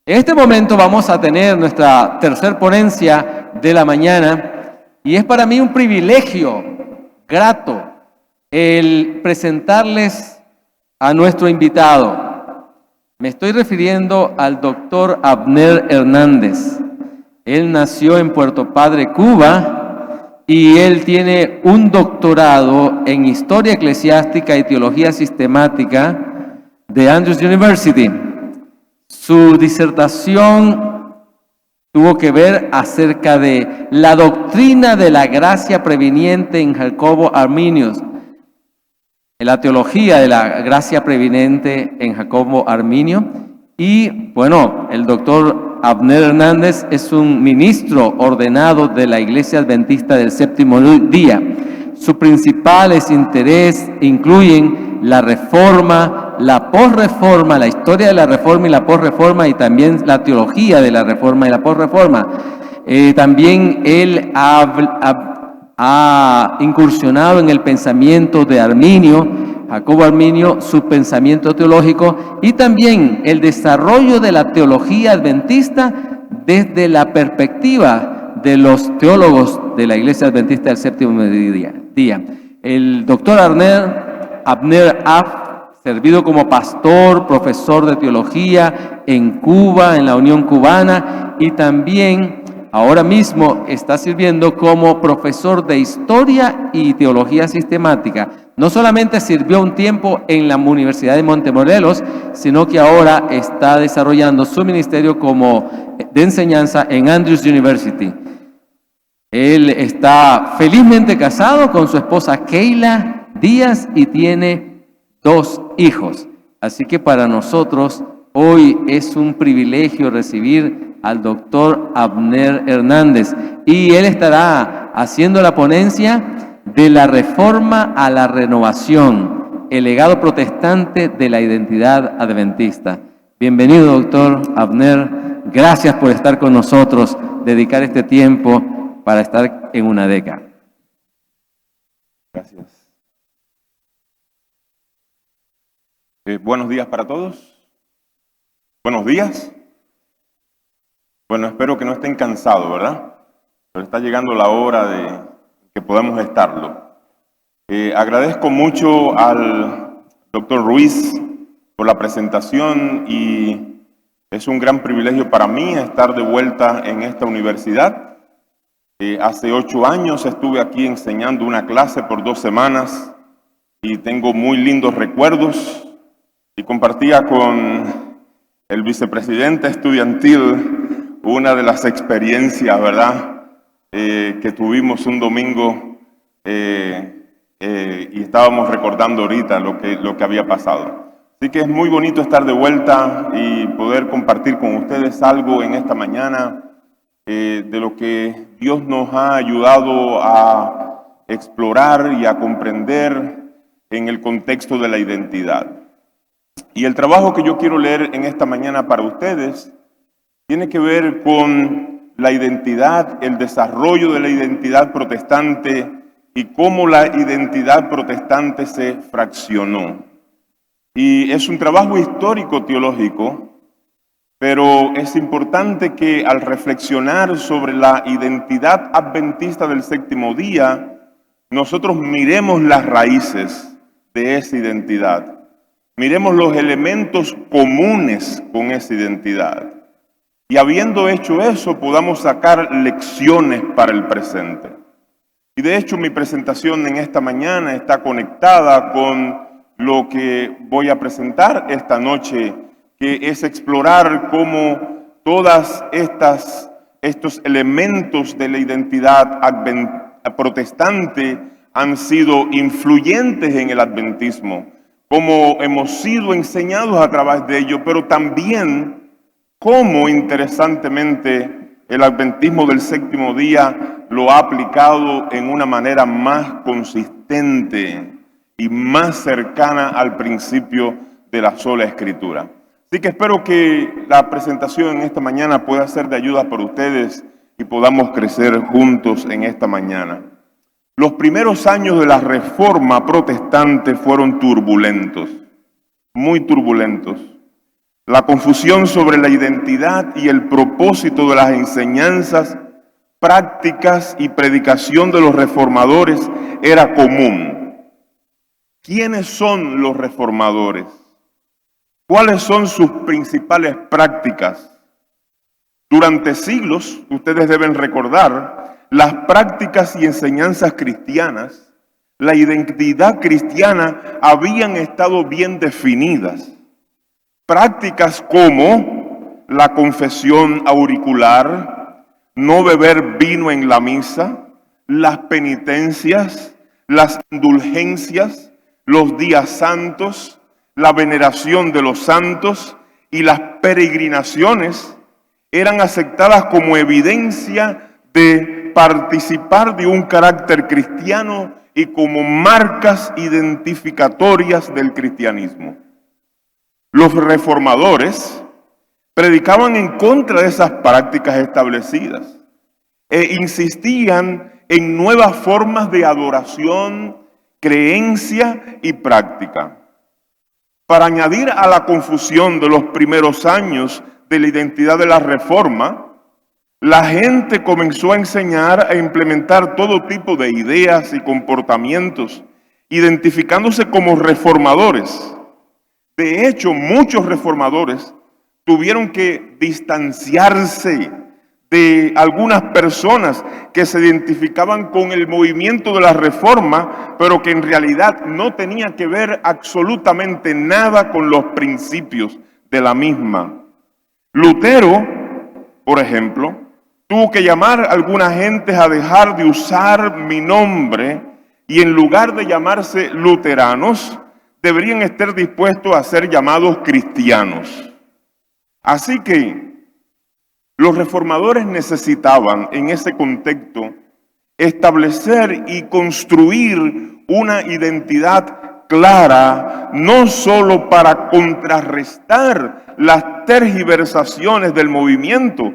En este momento vamos a tener nuestra tercera ponencia de la mañana y es para mí un privilegio grato el presentarles a nuestro invitado. Me estoy refiriendo al doctor Abner Hernández. Él nació en Puerto Padre, Cuba, y él tiene un doctorado en Historia Eclesiástica y Teología Sistemática de Andrews University. Su disertación tuvo que ver acerca de la doctrina de la gracia previniente en Jacobo Arminius, en la teología de la gracia previniente en Jacobo Arminio. Y bueno, el doctor Abner Hernández es un ministro ordenado de la Iglesia Adventista del Séptimo Día. Sus principales intereses incluyen la reforma, la posreforma, la historia de la reforma y la posreforma, y también la teología de la reforma y la posreforma. También él ha incursionado en el pensamiento de Arminio, Jacobo Arminio, su pensamiento teológico, y también el desarrollo de la teología adventista desde la perspectiva de los teólogos de la Iglesia Adventista del Séptimo Día. El doctor Abner ha servido como pastor, profesor de teología en Cuba, en la Unión Cubana, y también ahora mismo está sirviendo como profesor de Historia y Teología Sistemática. No solamente sirvió un tiempo en la Universidad de Montemorelos, sino que ahora está desarrollando su ministerio de enseñanza en Andrews University. Él está felizmente casado con su esposa Keila Díaz y tiene 2 hijos. Así que para nosotros hoy es un privilegio recibir al doctor Abner Hernández, y él estará haciendo la ponencia de la reforma a la renovación, el legado protestante de la identidad adventista. Bienvenido, doctor Abner. Gracias por estar con nosotros, dedicar este tiempo para estar en UNADECA. Gracias. Buenos días para todos. Buenos días. Bueno, espero que no estén cansados, ¿verdad? Pero está llegando la hora de que podamos estarlo. Agradezco mucho al doctor Ruiz por la presentación, y es un gran privilegio para mí estar de vuelta en esta universidad. Hace 8 años estuve aquí enseñando una clase por 2 semanas y tengo muy lindos recuerdos, y compartía con el vicepresidente estudiantil una de las experiencias, ¿verdad?, que tuvimos un domingo, y estábamos recordando ahorita lo que había pasado. Así que es muy bonito estar de vuelta y poder compartir con ustedes algo en esta mañana de lo que Dios nos ha ayudado a explorar y a comprender en el contexto de la identidad. Y el trabajo que yo quiero leer en esta mañana para ustedes tiene que ver con la identidad, el desarrollo de la identidad protestante y cómo la identidad protestante se fraccionó. Y es un trabajo histórico teológico, pero es importante que al reflexionar sobre la identidad adventista del séptimo día, nosotros miremos las raíces de esa identidad. Miremos los elementos comunes con esa identidad. Y habiendo hecho eso, podamos sacar lecciones para el presente. Y de hecho, mi presentación en esta mañana está conectada con lo que voy a presentar esta noche, que es explorar cómo todas estos elementos de la identidad protestante han sido influyentes en el adventismo, cómo hemos sido enseñados a través de ello, pero también cómo interesantemente el adventismo del séptimo día lo ha aplicado en una manera más consistente y más cercana al principio de la sola Escritura. Así que espero que la presentación en esta mañana pueda ser de ayuda para ustedes y podamos crecer juntos en esta mañana. Los primeros años de la Reforma protestante fueron turbulentos, muy turbulentos. La confusión sobre la identidad y el propósito de las enseñanzas, prácticas y predicación de los reformadores era común. ¿Quiénes son los reformadores? ¿Cuáles son sus principales prácticas? Durante siglos, ustedes deben recordar, las prácticas y enseñanzas cristianas, la identidad cristiana habían estado bien definidas. Prácticas como la confesión auricular, no beber vino en la misa, las penitencias, las indulgencias, los días santos, la veneración de los santos y las peregrinaciones eran aceptadas como evidencia de participar de un carácter cristiano y como marcas identificatorias del cristianismo. Los reformadores predicaban en contra de esas prácticas establecidas e insistían en nuevas formas de adoración, creencia y práctica. Para añadir a la confusión de los primeros años de la identidad de la Reforma, la gente comenzó a enseñar e implementar todo tipo de ideas y comportamientos, identificándose como reformadores. De hecho, muchos reformadores tuvieron que distanciarse de algunas personas que se identificaban con el movimiento de la Reforma, pero que en realidad no tenía que ver absolutamente nada con los principios de la misma. Lutero, por ejemplo, tuvo que llamar a alguna gente a dejar de usar mi nombre y en lugar de llamarse luteranos, deberían estar dispuestos a ser llamados cristianos. Así que los reformadores necesitaban en ese contexto establecer y construir una identidad clara, no solo para contrarrestar las tergiversaciones del movimiento,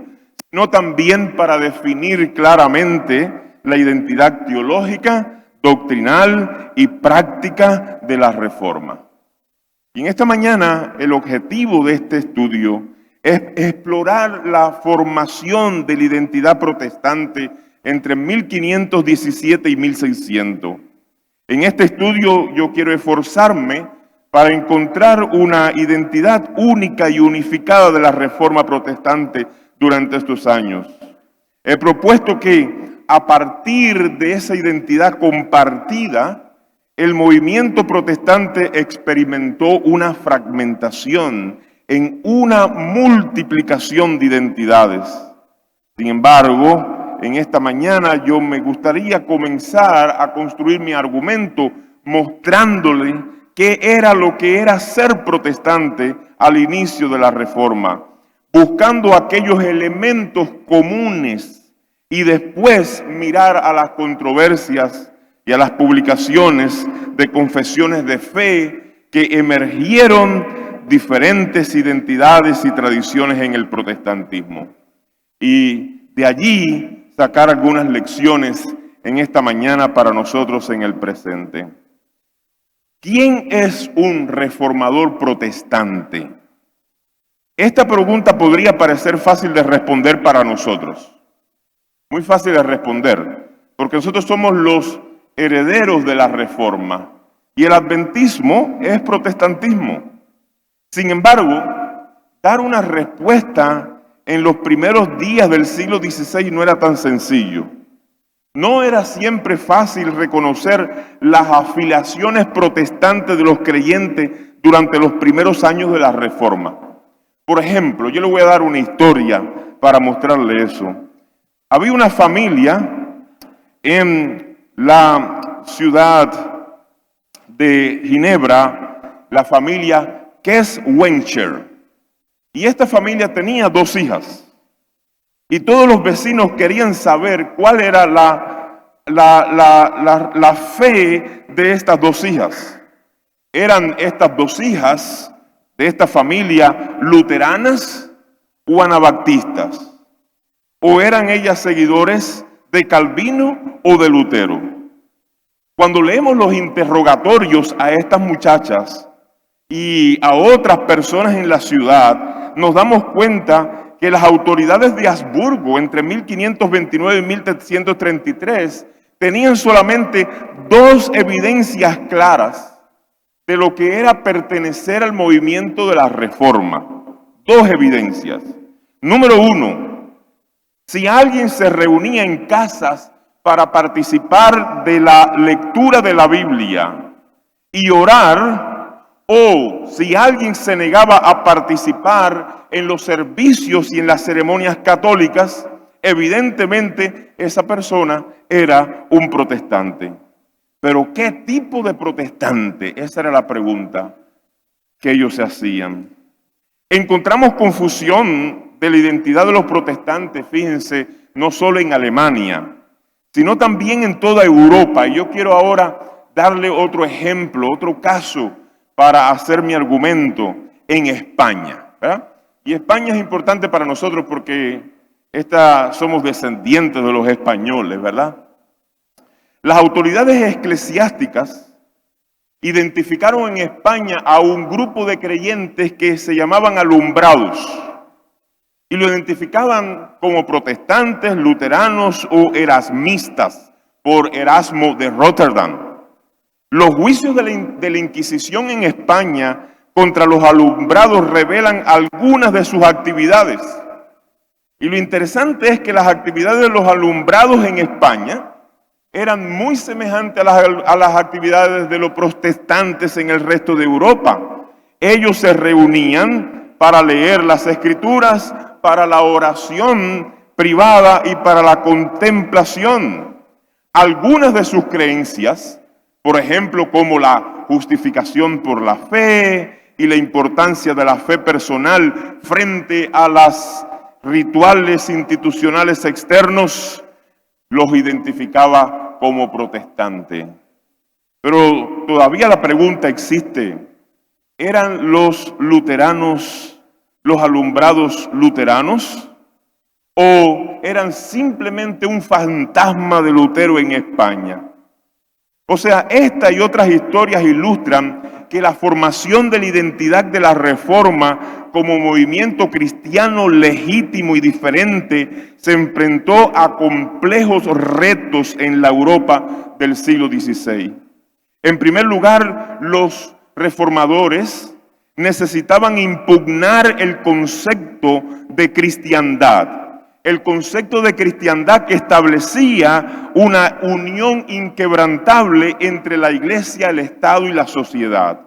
sino también para definir claramente la identidad teológica, doctrinal y práctica de la Reforma. Y en esta mañana el objetivo de este estudio es explorar la formación de la identidad protestante entre 1517 y 1600. En este estudio yo quiero esforzarme para encontrar una identidad única y unificada de la Reforma protestante durante estos años. He propuesto que a partir de esa identidad compartida, el movimiento protestante experimentó una fragmentación en una multiplicación de identidades. Sin embargo, en esta mañana yo me gustaría comenzar a construir mi argumento mostrándole qué era lo que era ser protestante al inicio de la Reforma, buscando aquellos elementos comunes y después mirar a las controversias y a las publicaciones de confesiones de fe que emergieron diferentes identidades y tradiciones en el protestantismo. Y de allí sacar algunas lecciones en esta mañana para nosotros en el presente. ¿Quién es un reformador protestante? Esta pregunta podría parecer fácil de responder para nosotros. Muy fácil de responder, porque nosotros somos los herederos de la Reforma y el adventismo es protestantismo. Sin embargo, dar una respuesta en los primeros días del siglo XVI no era tan sencillo. No era siempre fácil reconocer las afiliaciones protestantes de los creyentes durante los primeros años de la Reforma. Por ejemplo, yo le voy a dar una historia para mostrarle eso. Había una familia en la ciudad de Ginebra, la familia Keswencher. Y esta familia tenía 2 hijas. Y todos los vecinos querían saber cuál era la fe de estas 2 hijas. ¿Eran estas 2 hijas de esta familia luteranas o anabaptistas? ¿O eran ellas seguidores de Calvino o de Lutero? Cuando leemos los interrogatorios a estas muchachas, y a otras personas en la ciudad, nos damos cuenta que las autoridades de Habsburgo entre 1529 y 1733 tenían solamente dos evidencias claras de lo que era pertenecer al movimiento de la Reforma. Dos evidencias. Número uno, si alguien se reunía en casas para participar de la lectura de la Biblia y orar, o si alguien se negaba a participar en los servicios y en las ceremonias católicas, evidentemente esa persona era un protestante. Pero ¿qué tipo de protestante? Esa era la pregunta que ellos se hacían. Encontramos confusión de la identidad de los protestantes, fíjense, no solo en Alemania, sino también en toda Europa. Y yo quiero ahora darle otro ejemplo, otro caso para hacer mi argumento en España, ¿verdad? Y España es importante para nosotros porque somos descendientes de los españoles, ¿verdad? Las autoridades eclesiásticas identificaron en España a un grupo de creyentes que se llamaban alumbrados y lo identificaban como protestantes, luteranos o erasmistas por Erasmo de Rotterdam. Los juicios de la Inquisición en España contra los alumbrados revelan algunas de sus actividades. Y lo interesante es que las actividades de los alumbrados en España eran muy semejantes a las actividades de los protestantes en el resto de Europa. Ellos se reunían para leer las Escrituras, para la oración privada y para la contemplación. Algunas de sus creencias, por ejemplo, como la justificación por la fe y la importancia de la fe personal frente a los rituales institucionales externos, los identificaba como protestante. Pero todavía la pregunta existe: ¿eran los luteranos, los alumbrados luteranos? ¿O eran simplemente un fantasma de Lutero en España? O sea, esta y otras historias ilustran que la formación de la identidad de la Reforma como movimiento cristiano legítimo y diferente se enfrentó a complejos retos en la Europa del siglo XVI. En primer lugar, los reformadores necesitaban impugnar el concepto de cristiandad. El concepto de cristiandad que establecía una unión inquebrantable entre la iglesia, el Estado y la sociedad.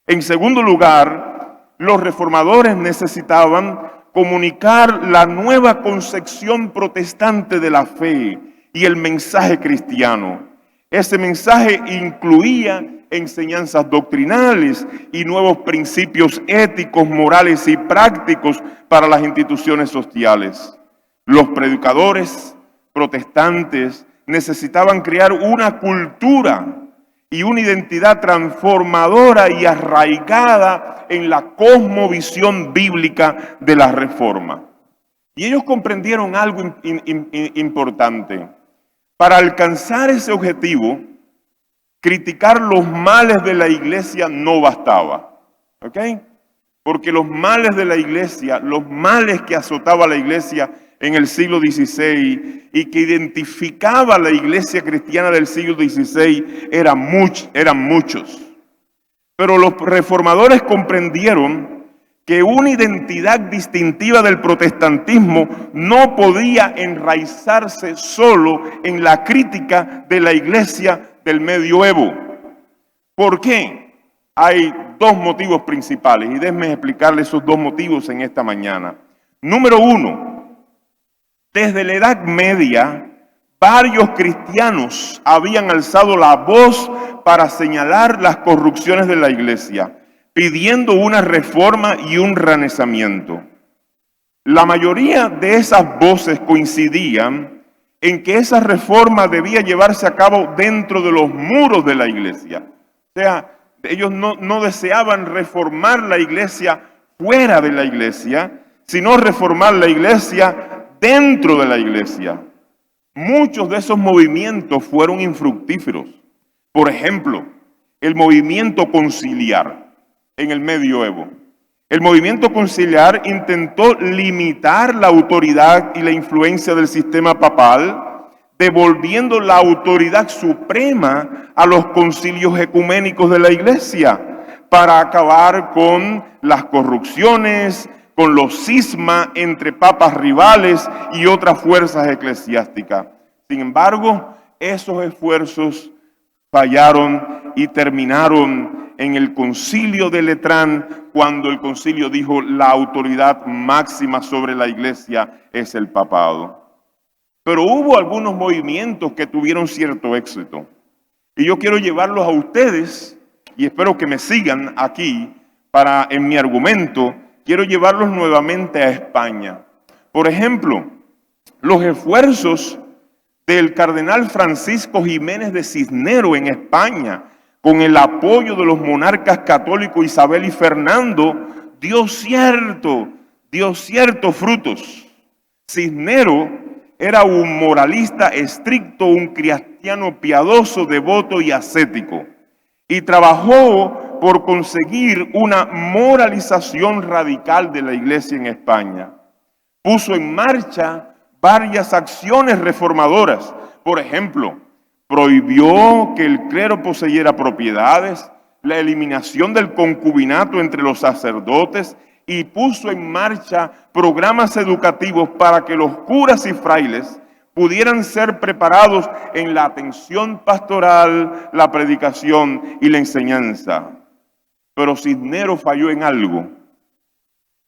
En segundo lugar, los reformadores necesitaban comunicar la nueva concepción protestante de la fe y el mensaje cristiano. Ese mensaje incluía enseñanzas doctrinales y nuevos principios éticos, morales y prácticos para las instituciones sociales. Los predicadores protestantes necesitaban crear una cultura y una identidad transformadora y arraigada en la cosmovisión bíblica de la Reforma. Y ellos comprendieron algo importante. Para alcanzar ese objetivo, criticar los males de la iglesia no bastaba, ¿ok? Porque los males de la iglesia, los males que azotaba la iglesia en el siglo XVI y que identificaba la iglesia cristiana del siglo XVI eran muchos. Pero los reformadores comprendieron que una identidad distintiva del protestantismo no podía enraizarse solo en la crítica de la iglesia del medioevo. ¿Por qué? Hay dos motivos principales y déjenme explicarles esos dos motivos en esta mañana. Número uno, desde la Edad Media, varios cristianos habían alzado la voz para señalar las corrupciones de la iglesia, pidiendo una reforma y un renacimiento. La mayoría de esas voces coincidían en que esa reforma debía llevarse a cabo dentro de los muros de la iglesia. O sea, ellos no deseaban reformar la iglesia fuera de la iglesia, sino reformar la iglesia dentro de la iglesia. Muchos de esos movimientos fueron infructíferos. Por ejemplo, el movimiento conciliar. en el medioevo. El movimiento conciliar intentó limitar la autoridad y la influencia del sistema papal, devolviendo la autoridad suprema a los concilios ecuménicos de la Iglesia, para acabar con las corrupciones, con los cismas entre papas rivales y otras fuerzas eclesiásticas. Sin embargo, esos esfuerzos fallaron y terminaron en el concilio de Letrán, cuando el concilio dijo la autoridad máxima sobre la Iglesia es el papado. Pero hubo algunos movimientos que tuvieron cierto éxito. Y yo quiero llevarlos a ustedes, y espero que me sigan aquí en mi argumento, quiero llevarlos nuevamente a España. Por ejemplo, los esfuerzos del cardenal Francisco Jiménez de Cisneros en España, con el apoyo de los monarcas católicos Isabel y Fernando, dio ciertos frutos. Cisneros era un moralista estricto, un cristiano piadoso, devoto y ascético, y trabajó por conseguir una moralización radical de la Iglesia en España. Puso en marcha varias acciones reformadoras. Por ejemplo, prohibió que el clero poseyera propiedades, la eliminación del concubinato entre los sacerdotes, y puso en marcha programas educativos para que los curas y frailes pudieran ser preparados en la atención pastoral, la predicación y la enseñanza. Pero Cisneros falló en algo,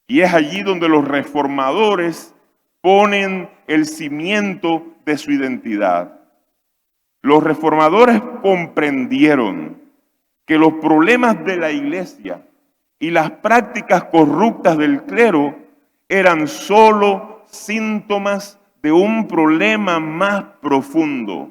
y es allí donde los reformadores ponen el cimiento de su identidad. Los reformadores comprendieron que los problemas de la Iglesia y las prácticas corruptas del clero eran solo síntomas de un problema más profundo,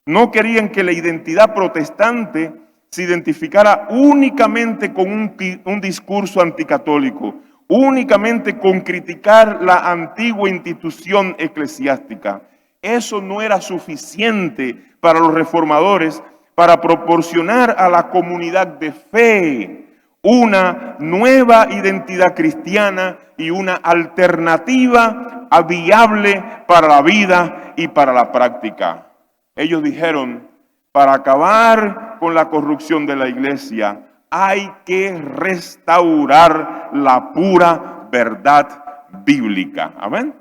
No querían que la identidad protestante se identificara únicamente con un discurso anticatólico, únicamente con criticar la antigua institución eclesiástica. Eso no era suficiente para los reformadores para proporcionar a la comunidad de fe una nueva identidad cristiana y una alternativa viable para la vida y para la práctica. Ellos dijeron, para acabar con la corrupción de la Iglesia, hay que restaurar la pura verdad bíblica. Amén.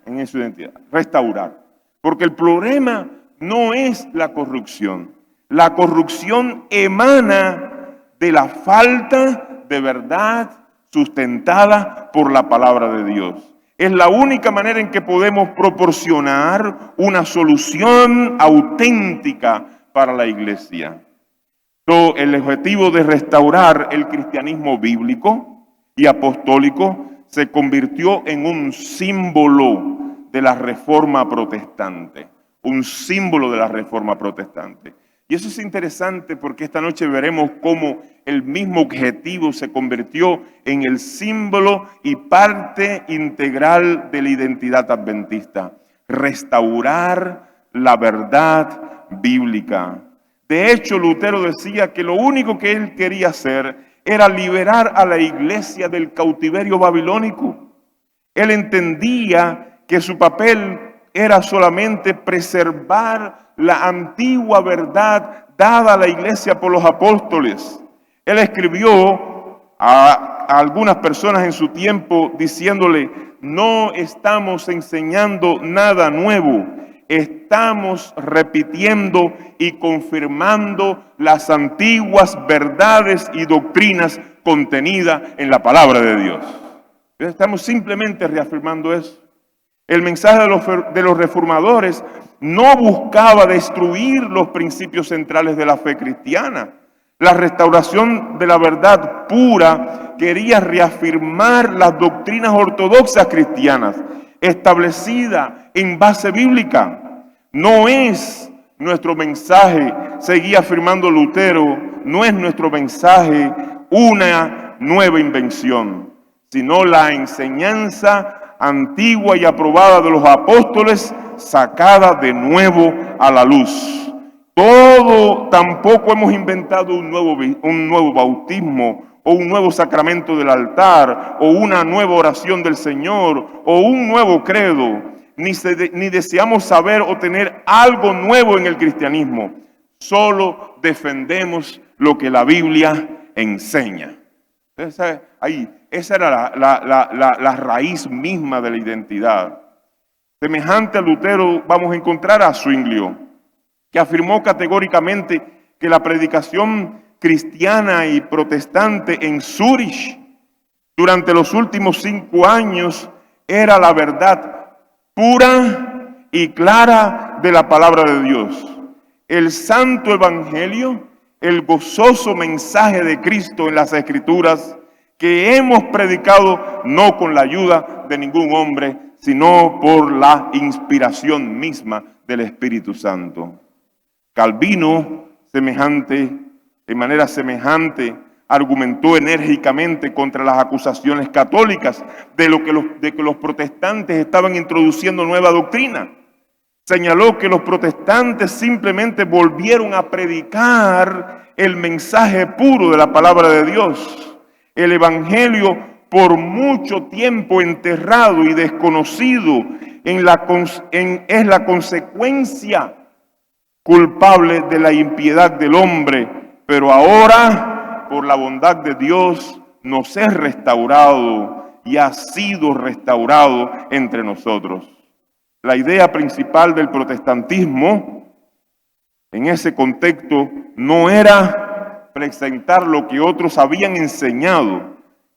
En su identidad. Restaurar. Porque el problema no es la corrupción. La corrupción emana de la falta de verdad sustentada por la palabra de Dios. Es la única manera en que podemos proporcionar una solución auténtica para la Iglesia. El objetivo de restaurar el cristianismo bíblico y apostólico se convirtió en un símbolo de la Reforma Protestante. Un símbolo de la Reforma Protestante. Y eso es interesante porque esta noche veremos cómo el mismo objetivo se convirtió en el símbolo y parte integral de la identidad adventista. Restaurar la verdad bíblica. De hecho, Lutero decía que lo único que él quería hacer era liberar a la Iglesia del cautiverio babilónico. Él entendía que su papel era solamente preservar la antigua verdad dada a la Iglesia por los apóstoles. Él escribió a algunas personas en su tiempo diciéndole, no estamos enseñando nada nuevo, estamos repitiendo y confirmando las antiguas verdades y doctrinas contenidas en la palabra de Dios. Estamos simplemente reafirmando eso. El mensaje de los reformadores no buscaba destruir los principios centrales de la fe cristiana. La restauración de la verdad pura quería reafirmar las doctrinas ortodoxas cristianas, establecidas en base bíblica. No es nuestro mensaje, seguía afirmando Lutero, no es nuestro mensaje una nueva invención, sino la enseñanza antigua y aprobada de los apóstoles, sacada de nuevo a la luz. Tampoco hemos inventado un nuevo bautismo o un nuevo sacramento del altar o una nueva oración del Señor o un nuevo credo, ni deseamos saber o tener algo nuevo en el cristianismo. Solo defendemos lo que la Biblia enseña. Esa era la raíz misma de la identidad. Semejante a Lutero vamos a encontrar a Zwinglio, que afirmó categóricamente que la predicación cristiana y protestante en Zúrich durante los últimos 5 años era la verdad pura y clara de la palabra de Dios. El santo evangelio, el gozoso mensaje de Cristo en las Escrituras, que hemos predicado no con la ayuda de ningún hombre, sino por la inspiración misma del Espíritu Santo. Calvino, de manera semejante, argumentó enérgicamente contra las acusaciones católicas de que los protestantes estaban introduciendo nueva doctrina. Señaló que los protestantes simplemente volvieron a predicar el mensaje puro de la palabra de Dios. El evangelio, por mucho tiempo enterrado y desconocido, es la consecuencia culpable de la impiedad del hombre, pero ahora, por la bondad de Dios, nos es restaurado y ha sido restaurado entre nosotros. La idea principal del protestantismo en ese contexto no era presentar lo que otros habían enseñado,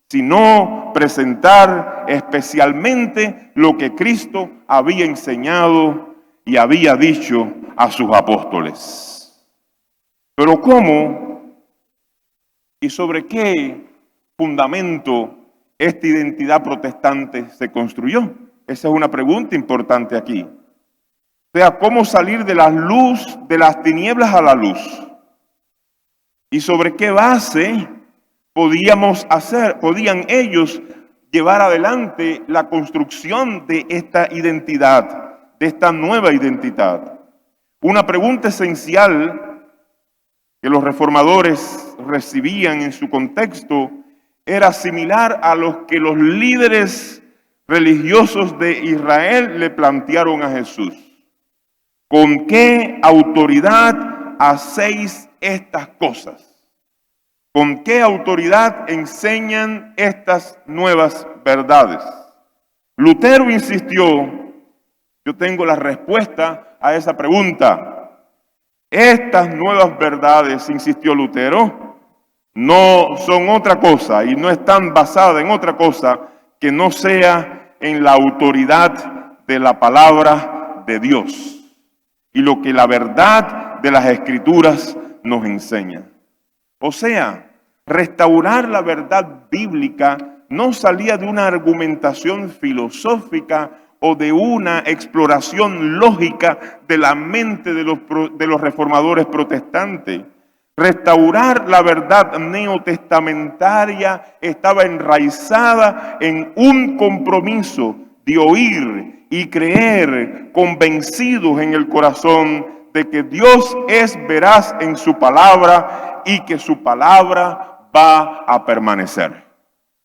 sino presentar especialmente lo que Cristo había enseñado y había dicho a sus apóstoles. Pero ¿cómo y sobre qué fundamento esta identidad protestante se construyó? Esa es una pregunta importante aquí. O sea, ¿cómo salir de la luz, de las tinieblas a la luz? ¿Y sobre qué base podían ellos llevar adelante la construcción de esta identidad, de esta nueva identidad? Una pregunta esencial que los reformadores recibían en su contexto era similar a los que los líderes religiosos de Israel le plantearon a Jesús. ¿Con qué autoridad hacéis estas cosas? ¿Con qué autoridad enseñan estas nuevas verdades? Lutero insistió, yo tengo la respuesta a esa pregunta. Estas nuevas verdades, insistió Lutero, no son otra cosa y no están basadas en otra cosa que no sea en la autoridad de la palabra de Dios y lo que la verdad de las Escrituras nos enseña. O sea, restaurar la verdad bíblica no salía de una argumentación filosófica o de una exploración lógica de la mente de los reformadores protestantes. Restaurar la verdad neotestamentaria estaba enraizada en un compromiso de oír y creer, convencidos en el corazón de que Dios es veraz en su palabra y que su palabra va a permanecer.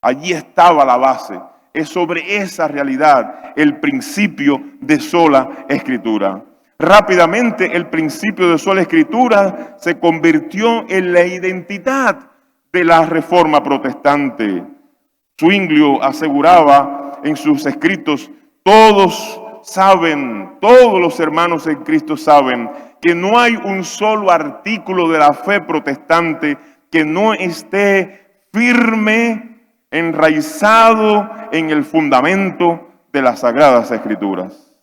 Allí estaba la base. Es sobre esa realidad el principio de sola escritura. Rápidamente el principio de sola escritura se convirtió en la identidad de la reforma protestante. Zwinglio aseguraba en sus escritos, todos los hermanos en Cristo saben que no hay un solo artículo de la fe protestante que no esté firme, enraizado en el fundamento de las Sagradas Escrituras.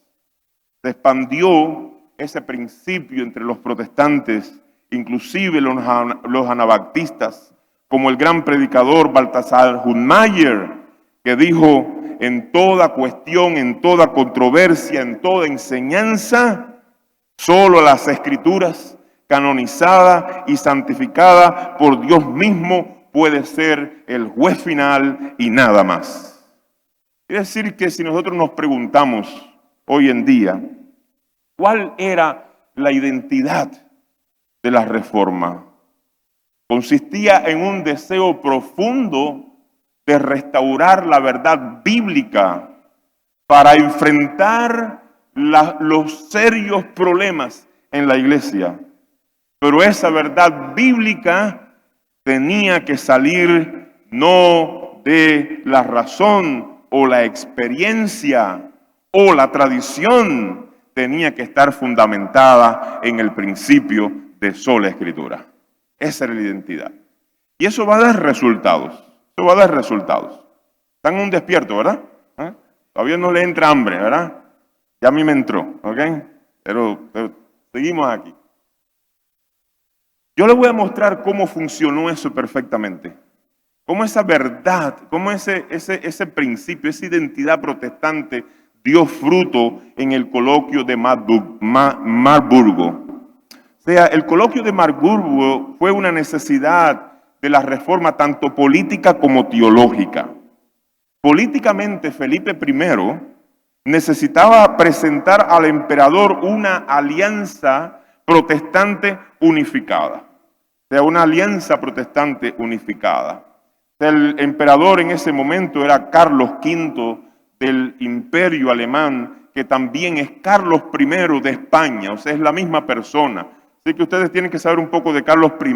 Se expandió ese principio entre los protestantes, inclusive los anabaptistas, como el gran predicador Baltasar Hüttmayer, que dijo, en toda cuestión, en toda controversia, en toda enseñanza, solo las Escrituras, canonizada y santificada por Dios mismo, puede ser el juez final y nada más. Quiere decir que si nosotros nos preguntamos hoy en día, ¿cuál era la identidad de la Reforma. Consistía en un deseo profundo de restaurar la verdad bíblica para enfrentar los serios problemas en la iglesia. Pero esa verdad bíblica tenía que salir no de la razón o la experiencia o la tradición, tenía que estar fundamentada en el principio de sola Escritura. Esa era la identidad. Y eso va a dar resultados. Eso va a dar resultados. Están un despierto, ¿verdad? Todavía no le entra hambre, ¿verdad? Ya a mí me entró, ¿ok? Pero seguimos aquí. Yo les voy a mostrar cómo funcionó eso perfectamente. Cómo esa verdad, cómo ese principio, esa identidad protestante dio fruto en el coloquio de Marburgo. O sea, el coloquio de Marburgo fue una necesidad de la reforma tanto política como teológica. Políticamente, Felipe I necesitaba presentar al emperador una alianza protestante unificada. O sea, una alianza protestante unificada. El emperador en ese momento era Carlos V del Imperio Alemán, que también es Carlos I de España, o sea, es la misma persona. Así que ustedes tienen que saber un poco de Carlos I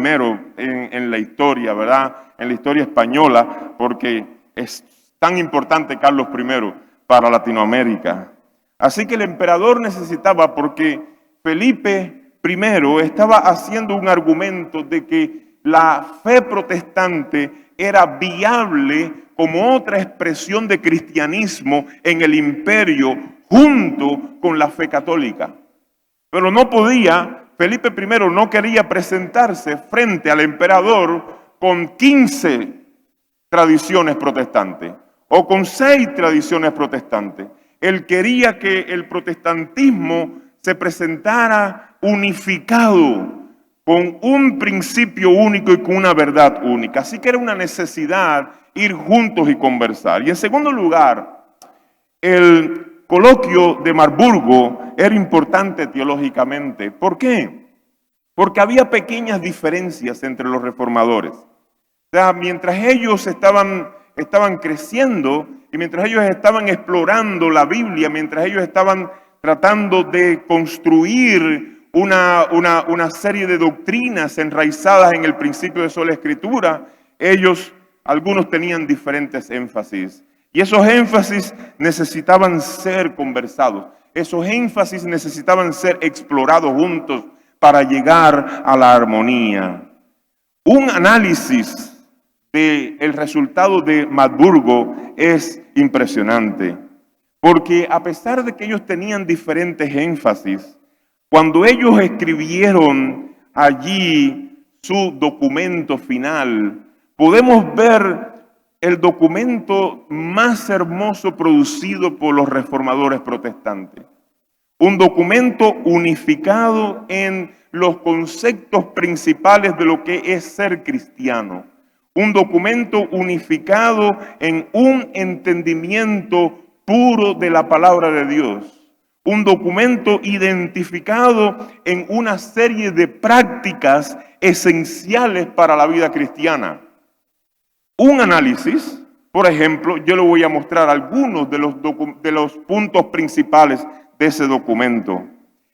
en la historia, ¿verdad? En la historia española, porque es tan importante Carlos I para Latinoamérica. Así que el emperador necesitaba, porque Felipe I estaba haciendo un argumento de que la fe protestante era viable como otra expresión de cristianismo en el imperio junto con la fe católica. Pero no podía, Felipe I no quería presentarse frente al emperador con 15 tradiciones protestantes o con 6 tradiciones protestantes. Él quería que el protestantismo se presentara unificado, con un principio único y con una verdad única. Así que era una necesidad ir juntos y conversar. Y en segundo lugar, el coloquio de Marburgo era importante teológicamente. ¿Por qué? Porque había pequeñas diferencias entre los reformadores. O sea, mientras ellos estaban creciendo y mientras ellos estaban explorando la Biblia, mientras ellos estaban tratando de construir una serie de doctrinas enraizadas en el principio de sola Escritura, algunos tenían diferentes énfasis. Y esos énfasis necesitaban ser conversados. Esos énfasis necesitaban ser explorados juntos para llegar a la armonía. Un análisis del resultado de Marburgo es impresionante. Porque a pesar de que ellos tenían diferentes énfasis, cuando ellos escribieron allí su documento final, podemos ver el documento más hermoso producido por los reformadores protestantes. Un documento unificado en los conceptos principales de lo que es ser cristiano. Un documento unificado en un entendimiento puro de la palabra de Dios. Un documento identificado en una serie de prácticas esenciales para la vida cristiana. Un análisis, por ejemplo, yo le voy a mostrar algunos de los puntos principales de ese documento.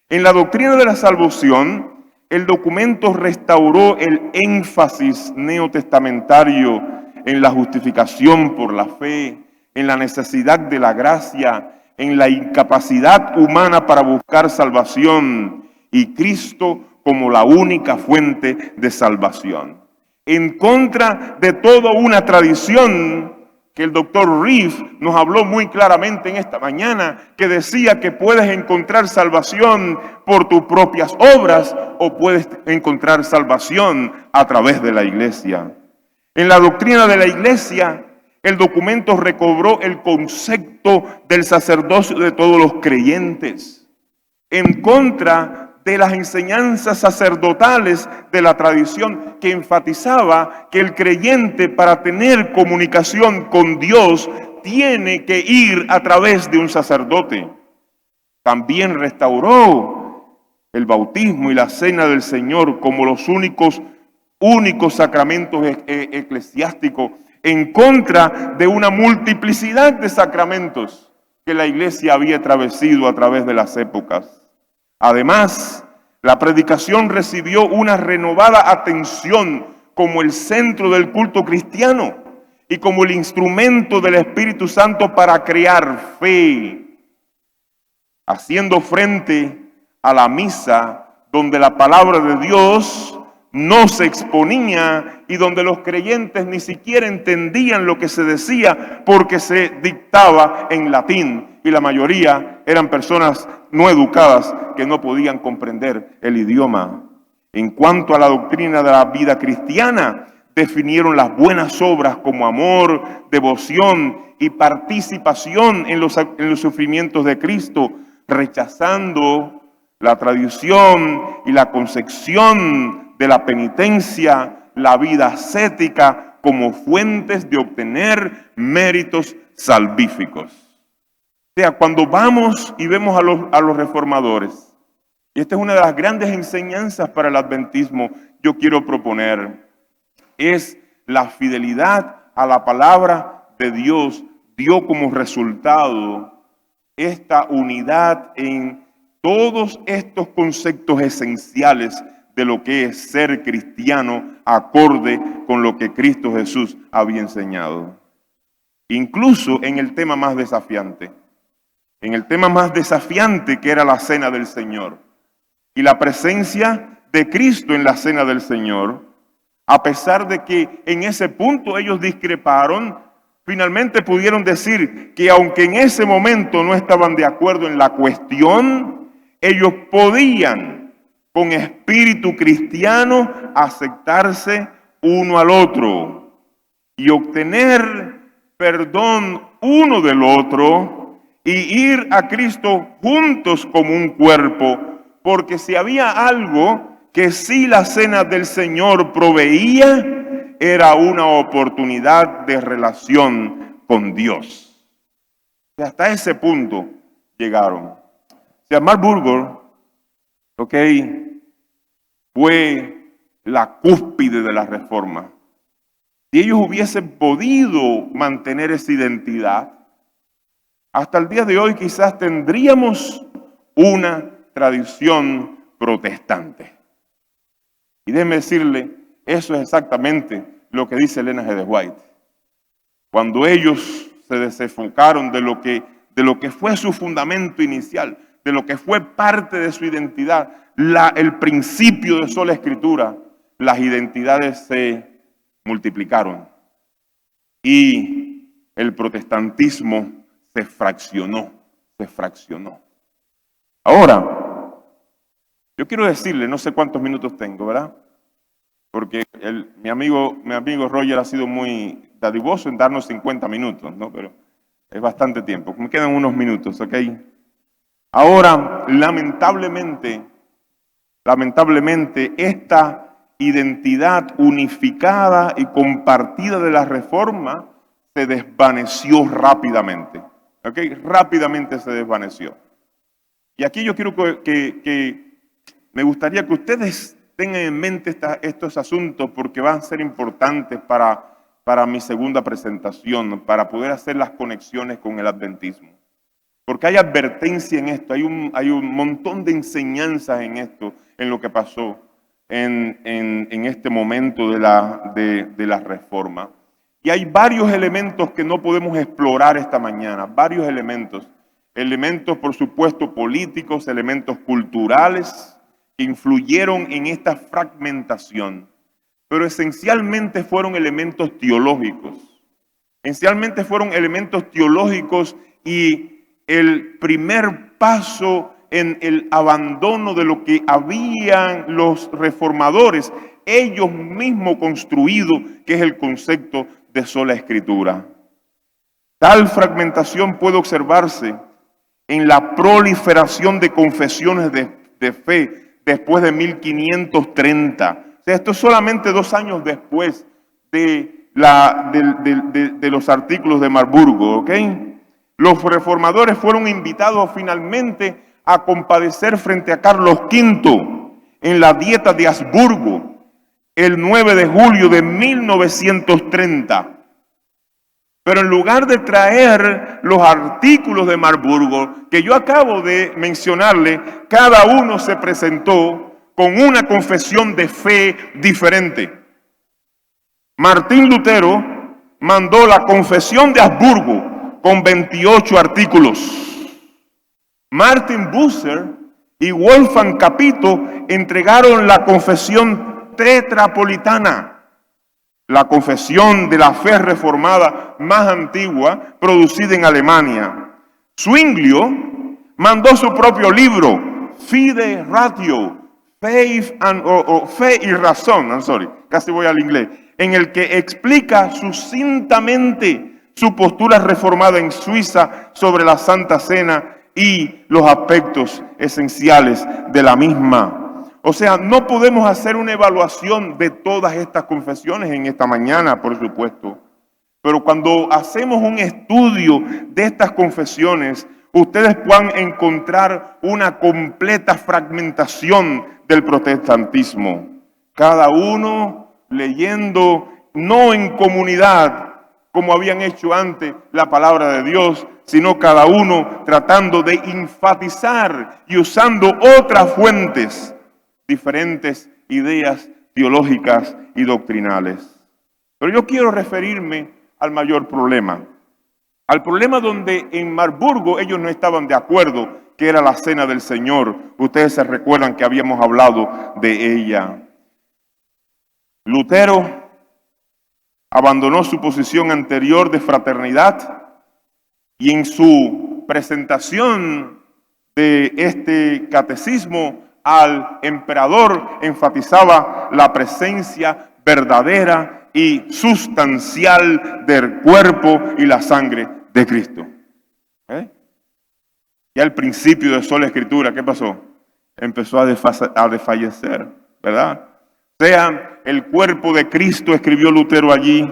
En la doctrina de la salvación, el documento restauró el énfasis neotestamentario en la justificación por la fe, en la necesidad de la gracia, en la incapacidad humana para buscar salvación y Cristo como la única fuente de salvación. En contra de toda una tradición que el doctor Reeve nos habló muy claramente en esta mañana, que decía que puedes encontrar salvación por tus propias obras o puedes encontrar salvación a través de la iglesia. En la doctrina de la iglesia, el documento recobró el concepto del sacerdocio de todos los creyentes, en contra de las enseñanzas sacerdotales de la tradición que enfatizaba que el creyente, para tener comunicación con Dios, tiene que ir a través de un sacerdote. También restauró el bautismo y la cena del Señor como los únicos sacramentos eclesiásticos, en contra de una multiplicidad de sacramentos que la Iglesia había establecido a través de las épocas. Además, la predicación recibió una renovada atención como el centro del culto cristiano y como el instrumento del Espíritu Santo para crear fe, haciendo frente a la misa donde la palabra de Dios no se exponía y donde los creyentes ni siquiera entendían lo que se decía porque se dictaba en latín y la mayoría eran personas no educadas que no podían comprender el idioma. En cuanto a la doctrina de la vida cristiana, definieron las buenas obras como amor, devoción y participación en los sufrimientos de Cristo, rechazando la tradición y la concepción de la penitencia, la vida ascética como fuentes de obtener méritos salvíficos. O sea, cuando vamos y vemos a los reformadores, y esta es una de las grandes enseñanzas para el adventismo, yo quiero proponer, es la fidelidad a la palabra de Dios dio como resultado esta unidad en todos estos conceptos esenciales de lo que es ser cristiano acorde con lo que Cristo Jesús había enseñado. Incluso en el tema más desafiante. En el tema más desafiante que era la cena del Señor. Y la presencia de Cristo en la cena del Señor. A pesar de que en ese punto ellos discreparon, finalmente pudieron decir que aunque en ese momento no estaban de acuerdo en la cuestión, ellos podían con espíritu cristiano aceptarse uno al otro y obtener perdón uno del otro y ir a Cristo juntos como un cuerpo, porque si había algo que sí la cena del Señor proveía, era una oportunidad de relación con Dios. Y hasta ese punto llegaron. O sea, Marburg, fue la cúspide de la Reforma. Si ellos hubiesen podido mantener esa identidad, hasta el día de hoy quizás tendríamos una tradición protestante. Y déjeme decirle, eso es exactamente lo que dice Elena G. de White. Cuando ellos se desenfocaron de lo que fue su fundamento inicial, de lo que fue parte de su identidad, el principio de sola escritura, las identidades se multiplicaron y el protestantismo se fraccionó. Ahora, yo quiero decirle, no sé cuántos minutos tengo, ¿verdad? Porque mi amigo Roger ha sido muy dadivoso en darnos 50 minutos, ¿no? Pero es bastante tiempo. Me quedan unos minutos, ¿ok? Ahora, lamentablemente, esta identidad unificada y compartida de la Reforma se desvaneció rápidamente, ¿ok? Rápidamente se desvaneció. Y aquí yo quiero que me gustaría que ustedes tengan en mente estos asuntos porque van a ser importantes para mi segunda presentación, para poder hacer las conexiones con el adventismo. Porque hay advertencia en esto, hay un montón de enseñanzas en esto, en lo que pasó en este momento de la Reforma. Y hay varios elementos que no podemos explorar esta mañana, varios elementos. Elementos, por supuesto, políticos, elementos culturales, que influyeron en esta fragmentación, pero esencialmente fueron elementos teológicos. Esencialmente fueron elementos teológicos y el primer paso en el abandono de lo que habían los reformadores, ellos mismos construido, que es el concepto de sola escritura. Tal fragmentación puede observarse en la proliferación de confesiones de fe después de 1530. O sea, esto es solamente 2 años después de los artículos de Marburgo, ¿ok? Los reformadores fueron invitados finalmente a compadecer frente a Carlos V en la Dieta de Habsburgo el 9 de julio de 1930. Pero en lugar de traer los artículos de Marburgo que yo acabo de mencionarle, cada uno se presentó con una confesión de fe diferente. Martín Lutero mandó la confesión de Habsburgo con 28 artículos. Martin Bucer y Wolfgang Capito entregaron la confesión tetrapolitana, la confesión de la fe reformada más antigua, producida en Alemania. Zwinglio mandó su propio libro, Fide Ratio, Fe y Razón, casi voy al inglés, en el que explica sucintamente su postura reformada en Suiza sobre la Santa Cena y los aspectos esenciales de la misma. O sea, no podemos hacer una evaluación de todas estas confesiones en esta mañana, por supuesto. Pero cuando hacemos un estudio de estas confesiones, ustedes puedan encontrar una completa fragmentación del protestantismo. Cada uno leyendo, no en comunidad, como habían hecho antes la palabra de Dios, sino cada uno tratando de enfatizar y usando otras fuentes, diferentes ideas teológicas y doctrinales. Pero yo quiero referirme al mayor problema. Al problema donde en Marburgo ellos no estaban de acuerdo, que era la cena del Señor. Ustedes se recuerdan que habíamos hablado de ella. Lutero abandonó su posición anterior de fraternidad y en su presentación de este catecismo al emperador enfatizaba la presencia verdadera y sustancial del cuerpo y la sangre de Cristo. Y al principio de sola escritura, ¿qué pasó? Empezó a desfallecer, ¿verdad? O sea, el cuerpo de Cristo, escribió Lutero allí,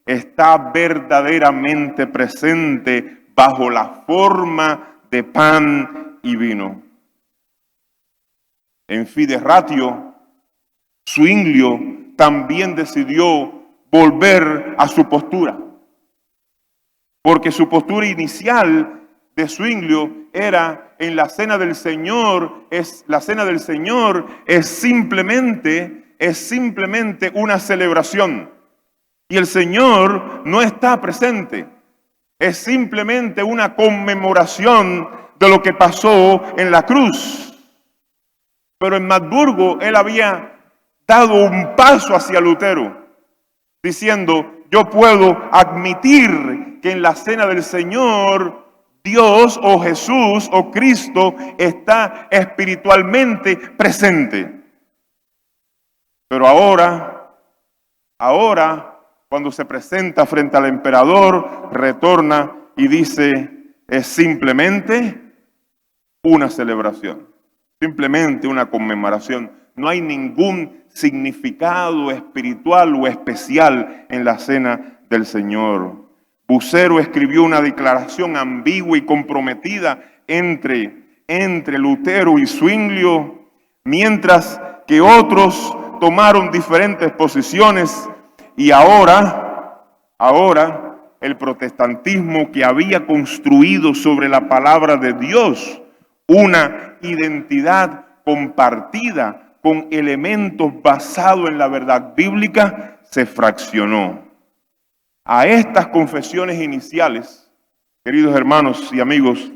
está verdaderamente presente bajo la forma de pan y vino. En Fide Ratio, Zwinglio también decidió volver a su postura, porque su postura inicial de Zwinglio era en la cena del Señor, la cena del Señor es simplemente una celebración y el Señor no está presente, es simplemente una conmemoración de lo que pasó en la cruz. Pero en Marburgo él había dado un paso hacia Lutero, diciendo, yo puedo admitir que en la cena del Señor Dios o Jesús o Cristo está espiritualmente presente. Pero ahora, cuando se presenta frente al emperador, retorna y dice, es simplemente una celebración. Simplemente una conmemoración. No hay ningún significado espiritual o especial en la cena del Señor. Bucero escribió una declaración ambigua y comprometida entre Lutero y Zwinglio, mientras que otros tomaron diferentes posiciones y ahora el protestantismo que había construido sobre la palabra de Dios una identidad compartida con elementos basados en la verdad bíblica, se fraccionó. A estas confesiones iniciales, queridos hermanos y amigos,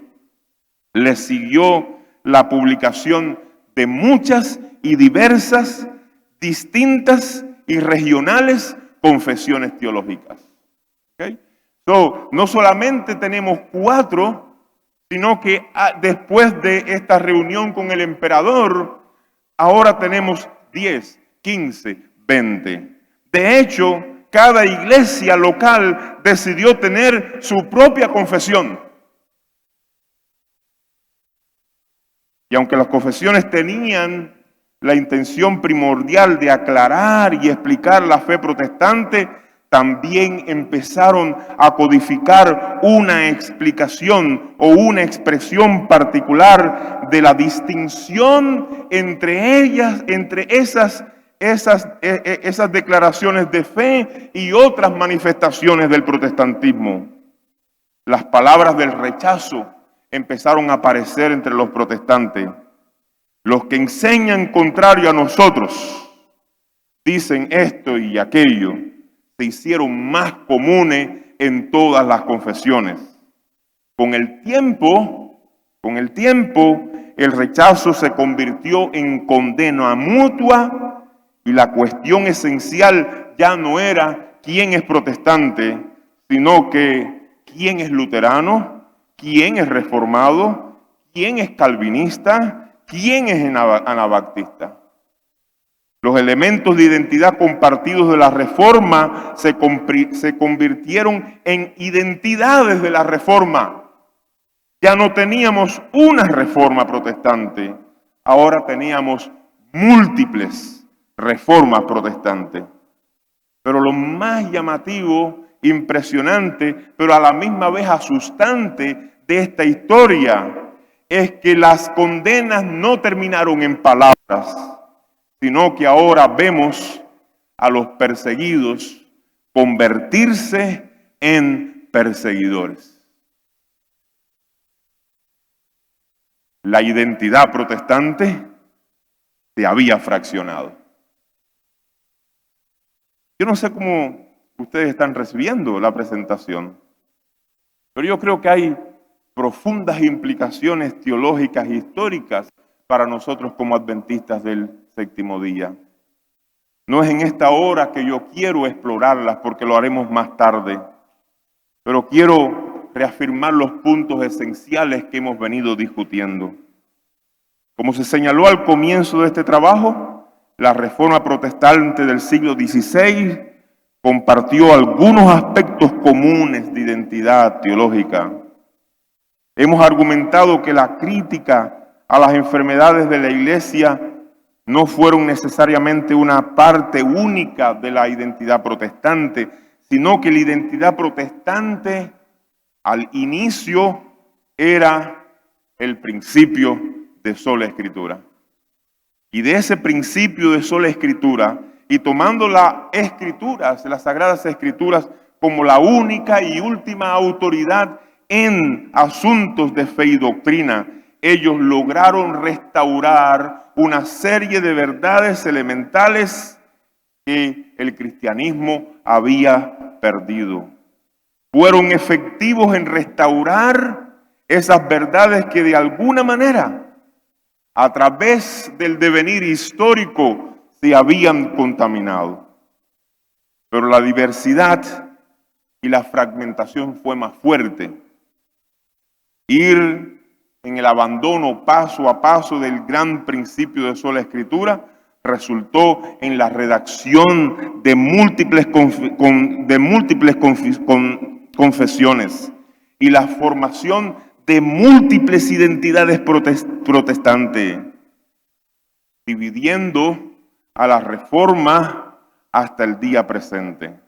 les siguió la publicación de muchas y diversas, distintas y regionales confesiones teológicas. ¿Okay? No solamente tenemos 4, sino que después de esta reunión con el emperador, ahora tenemos 10, 15, 20. De hecho, cada iglesia local decidió tener su propia confesión. Y aunque las confesiones tenían la intención primordial de aclarar y explicar la fe protestante, también empezaron a codificar una explicación o una expresión particular de la distinción entre ellas, entre esas declaraciones de fe y otras manifestaciones del protestantismo. Las palabras del rechazo empezaron a aparecer entre los protestantes. Los que enseñan contrario a nosotros, dicen esto y aquello, se hicieron más comunes en todas las confesiones. Con el tiempo, el rechazo se convirtió en condena mutua y la cuestión esencial ya no era quién es protestante, sino que quién es luterano, quién es reformado, quién es calvinista, quién es anabaptista. Los elementos de identidad compartidos de la Reforma se convirtieron en identidades de la Reforma. Ya no teníamos una Reforma protestante, ahora teníamos múltiples Reformas protestantes. Pero lo más llamativo, impresionante, pero a la misma vez asustante de esta historia es que las condenas no terminaron en palabras, sino que ahora vemos a los perseguidos convertirse en perseguidores. La identidad protestante se había fraccionado. Yo no sé cómo ustedes están recibiendo la presentación, pero yo creo que hay profundas implicaciones teológicas e históricas para nosotros como adventistas del séptimo día. No es en esta hora que yo quiero explorarlas, porque lo haremos más tarde, pero quiero reafirmar los puntos esenciales que hemos venido discutiendo. Como se señaló al comienzo de este trabajo, la Reforma protestante del siglo XVI compartió algunos aspectos comunes de identidad teológica. Hemos argumentado que la crítica a las enfermedades de la Iglesia no fueron necesariamente una parte única de la identidad protestante, sino que la identidad protestante al inicio era el principio de sola escritura. Y de ese principio de sola escritura, y tomando las escrituras, las sagradas escrituras, como la única y última autoridad en asuntos de fe y doctrina, ellos lograron restaurar una serie de verdades elementales que el cristianismo había perdido. Fueron efectivos en restaurar esas verdades que de alguna manera, a través del devenir histórico, se habían contaminado. Pero la diversidad y la fragmentación fue más fuerte. Ir en el abandono paso a paso del gran principio de sola escritura resultó en la redacción de múltiples confesiones y la formación de múltiples identidades protestantes, dividiendo a la Reforma hasta el día presente.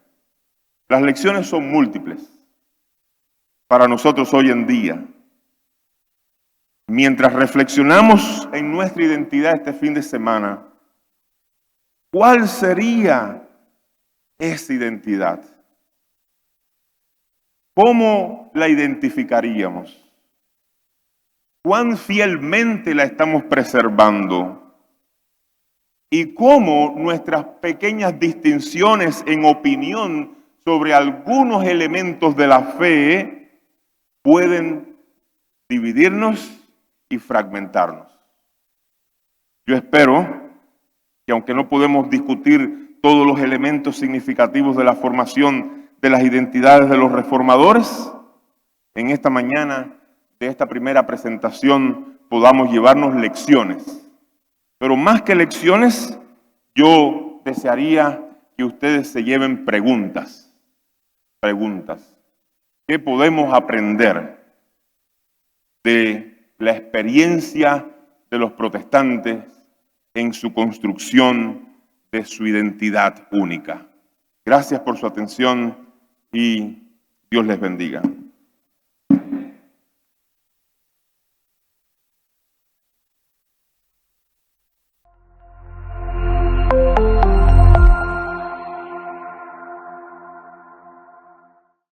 Las lecciones son múltiples para nosotros hoy en día. Mientras reflexionamos en nuestra identidad este fin de semana, ¿cuál sería esa identidad? ¿Cómo la identificaríamos? ¿Cuán fielmente la estamos preservando? ¿Y cómo nuestras pequeñas distinciones en opinión sobre algunos elementos de la fe pueden dividirnos y fragmentarnos? Yo espero que, aunque no podemos discutir todos los elementos significativos de la formación de las identidades de los reformadores, en esta mañana de esta primera presentación podamos llevarnos lecciones. Pero más que lecciones, yo desearía que ustedes se lleven preguntas. ¿Qué podemos aprender de la experiencia de los protestantes en su construcción de su identidad única? Gracias por su atención y Dios les bendiga.